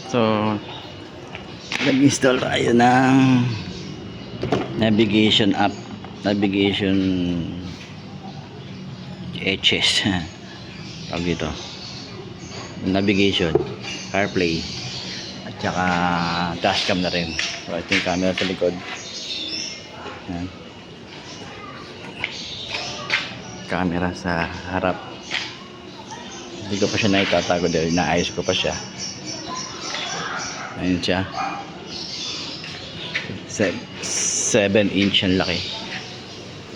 So, nag-install tayo ng navigation app, navigation HS. Tawag dito, navigation, CarPlay, at saka dashcam na rin. So, ito yung camera sa likod. Yan. Camera sa harap. Hindi ko pa siya naitatago dahil naayos ko pa siya. Ayun siya. 7-inch ang laki.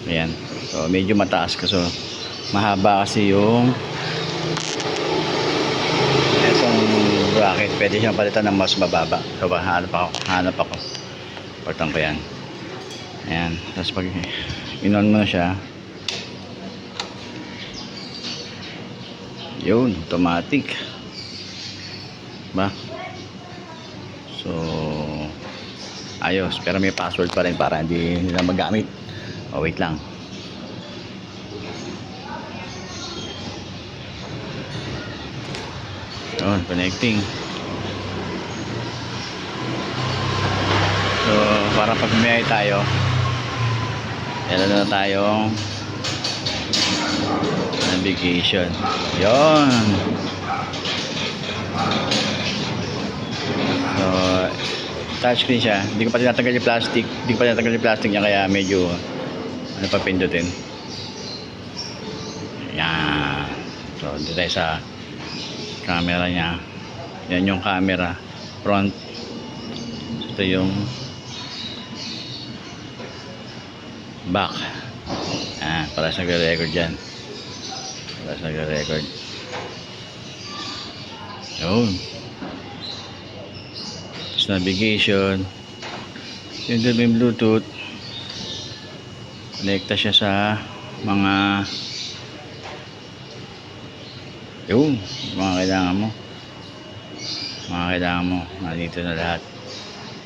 Ayan. So medyo mataas ko. So mahaba kasi yung itong bracket. Pwede siyang palitan ng mas mababa. So hanap ako. Portang ko yan. Ayan. Tapos pag inon mo na siya, yun, automatic ba? So ayos, pero may password pa rin para hindi nila magamit. Oh, wait lang. Yun, connecting. So para pag may tayo, meron na tayong navigation. Yun. So touchscreen siya. Hindi ko pa tinatanggal yung plastic. Hindi ko pa tinatanggal yung plastic niya, kaya medyo ano pa pindutin. Yan. So dito tayo sa camera niya. Yan yung camera front. Ito yung back. Para sa nagre-record dyan. Para sa nagre-record. Yun. Tapos navigation. Yung doon may Bluetooth. Connecta siya sa mga mga kailangan mo. Nandito na lahat.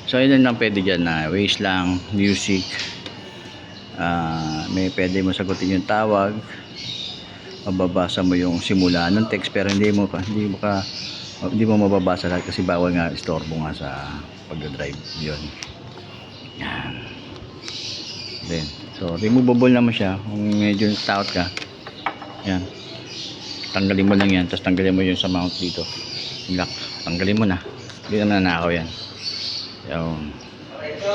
So yun lang pwede dyan na Waze lang, music. May pwede mo sagutin yung tawag, mababasa mo yung simula ng text, pero hindi mo mababasa lahat kasi bawal nga, istorbo nga sa pagdadrive yun. Yan. Then, so removable naman siya kung medyo takot ka. Yan, tanggalin mo lang yan, tapos tanggalin mo yung sa mount dito, lock, tanggalin mo na, hindi na nanakaw yan. Yan.